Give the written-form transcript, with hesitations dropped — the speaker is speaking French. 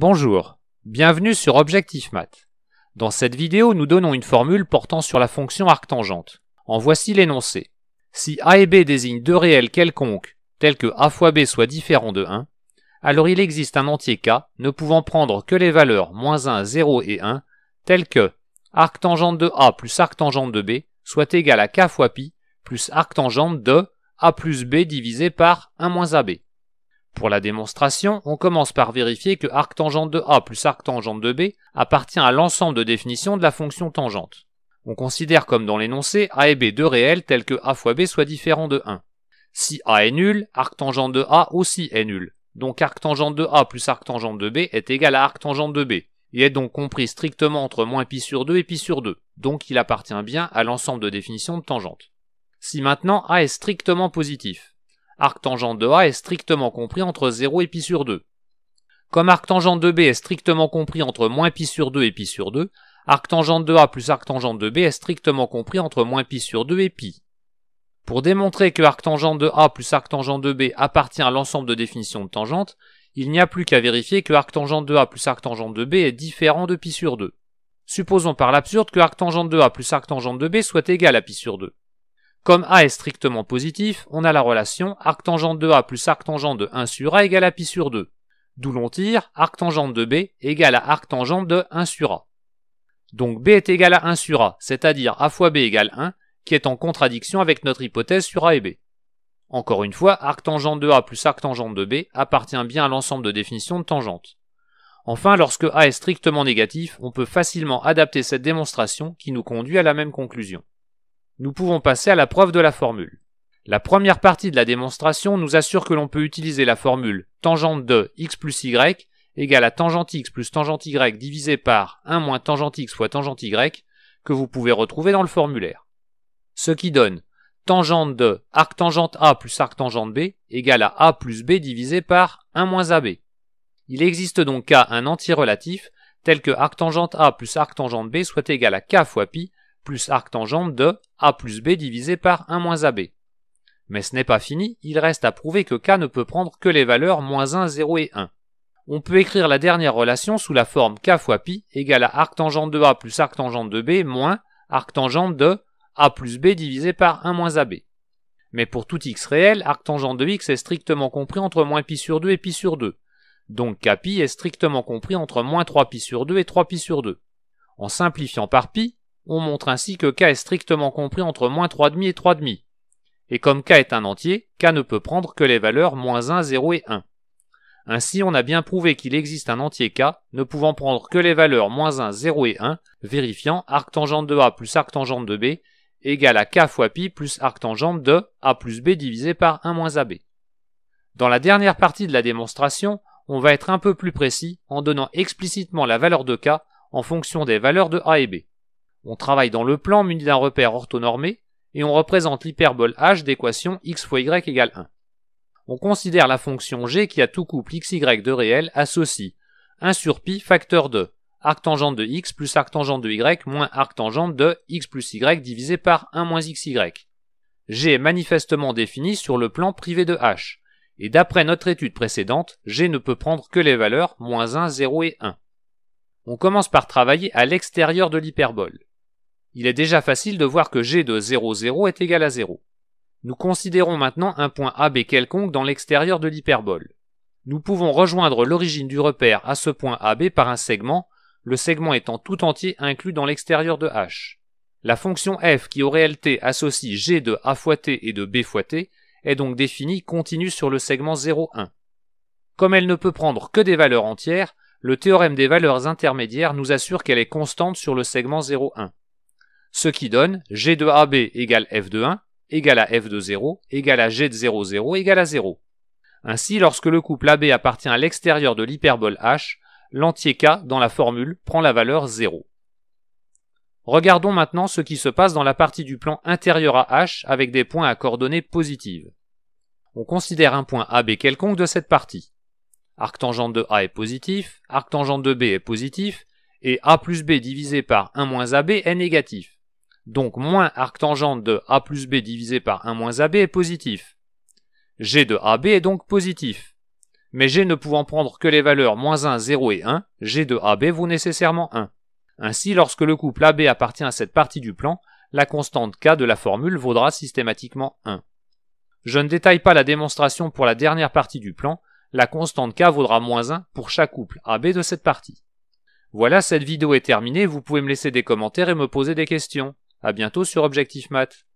Bonjour, bienvenue sur Objectif Math. Dans cette vidéo, nous donnons une formule portant sur la fonction arctangente. En voici l'énoncé. Si a et b désignent deux réels quelconques, tels que a fois b soit différent de 1, alors il existe un entier k ne pouvant prendre que les valeurs -1, 0 et 1, tels que arctangente de a plus arctangente de b soit égal à k fois pi plus arctangente de a plus b divisé par 1 moins ab. Pour la démonstration, on commence par vérifier que arctangente de a plus arctangente de b appartient à l'ensemble de définition de la fonction tangente. On considère comme dans l'énoncé a et b deux réels tels que a fois b soit différent de 1. Si a est nul, arctangente de a aussi est nul. Donc arctangente de a plus arctangente de b est égal à arctangente de b, et est donc compris strictement entre moins pi sur 2 et pi sur 2, donc il appartient bien à l'ensemble de définition de tangente. Si maintenant a est strictement positif, arctangente de a est strictement compris entre 0 et pi sur 2. Comme arctangente de b est strictement compris entre moins pi sur 2 et pi sur 2, arctangente de a plus arctangente de b est strictement compris entre moins pi sur 2 et pi. Pour démontrer que arctangente de a plus arctangente de b appartient à l'ensemble de définition de tangente, il n'y a plus qu'à vérifier que arctangente de a plus arctangente de b est différent de pi sur 2. Supposons par l'absurde que arctangente de a plus arctangente de b soit égal à pi sur 2. Comme a est strictement positif, on a la relation arctangente de a plus arctangente de 1 sur a égale à pi sur 2. D'où l'on tire arctangente de b égale à arctangente de 1 sur a. Donc b est égal à 1 sur a, c'est-à-dire a fois b égale 1, qui est en contradiction avec notre hypothèse sur a et b. Encore une fois, arctangente de a plus arctangente de b appartient bien à l'ensemble de définition de tangente. Enfin, lorsque a est strictement négatif, on peut facilement adapter cette démonstration qui nous conduit à la même conclusion. Nous pouvons passer à la preuve de la formule. La première partie de la démonstration nous assure que l'on peut utiliser la formule tangente de x plus y égale à tangente x plus tangente y divisé par 1 moins tangente x fois tangente y que vous pouvez retrouver dans le formulaire. Ce qui donne tangente de arctangente a plus arctangente b égale à a plus b divisé par 1 moins ab. Il existe donc k un entier relatif tel que arctangente a plus arctangente b soit égal à k fois pi plus arctangente de a plus b divisé par 1 moins ab. Mais ce n'est pas fini, il reste à prouver que k ne peut prendre que les valeurs -1, 0 et 1. On peut écrire la dernière relation sous la forme k fois pi égale à arctangente de a plus arctangente de b moins arctangente de a plus b divisé par 1 moins ab. Mais pour tout x réel, arctangente de x est strictement compris entre moins pi sur 2 et pi sur 2. Donc k pi est strictement compris entre moins 3 pi sur 2 et 3 pi sur 2. En simplifiant par pi, on montre ainsi que k est strictement compris entre moins 3,5 et 3,5. Et comme k est un entier, k ne peut prendre que les valeurs -1, 0 et 1. Ainsi, on a bien prouvé qu'il existe un entier k ne pouvant prendre que les valeurs -1, 0 et 1, vérifiant arctangente de a plus arctangente de b égale à k fois pi plus arctangente de a plus b divisé par 1 moins ab. Dans la dernière partie de la démonstration, on va être un peu plus précis en donnant explicitement la valeur de k en fonction des valeurs de a et b. On travaille dans le plan muni d'un repère orthonormé et on représente l'hyperbole h d'équation x fois y égale 1. On considère la fonction g qui a tout couple xy de réel associe 1 sur pi facteur de arctangente de x plus arctangente de y moins arctangente de x plus y divisé par 1 moins xy. G est manifestement défini sur le plan privé de h, et d'après notre étude précédente, g ne peut prendre que les valeurs -1, 0 et 1. On commence par travailler à l'extérieur de l'hyperbole. Il est déjà facile de voir que g de 0, 0 est égal à 0. Nous considérons maintenant un point AB quelconque dans l'extérieur de l'hyperbole. Nous pouvons rejoindre l'origine du repère à ce point AB par un segment, le segment étant tout entier inclus dans l'extérieur de H. La fonction f qui au réel t associe g de a fois t et de b fois t est donc définie continue sur le segment 0, 1. Comme elle ne peut prendre que des valeurs entières, le théorème des valeurs intermédiaires nous assure qu'elle est constante sur le segment 0, 1. Ce qui donne g de AB égale f de 1, égale à f de 0, égale à g de 0, 0, égale à 0. Ainsi, lorsque le couple AB appartient à l'extérieur de l'hyperbole H, l'entier k dans la formule prend la valeur 0. Regardons maintenant ce qui se passe dans la partie du plan intérieur à H avec des points à coordonnées positives. On considère un point AB quelconque de cette partie. Arctangente de A est positif, arctangente de B est positif, et A plus B divisé par 1 moins AB est négatif. Donc moins arctangente de A plus B divisé par 1 moins AB est positif. G de AB est donc positif. Mais G ne pouvant prendre que les valeurs -1, 0 et 1, G de AB vaut nécessairement 1. Ainsi, lorsque le couple AB appartient à cette partie du plan, la constante K de la formule vaudra systématiquement 1. Je ne détaille pas la démonstration pour la dernière partie du plan, la constante K vaudra -1 pour chaque couple AB de cette partie. Voilà, cette vidéo est terminée, vous pouvez me laisser des commentaires et me poser des questions. À bientôt sur Objectif Math.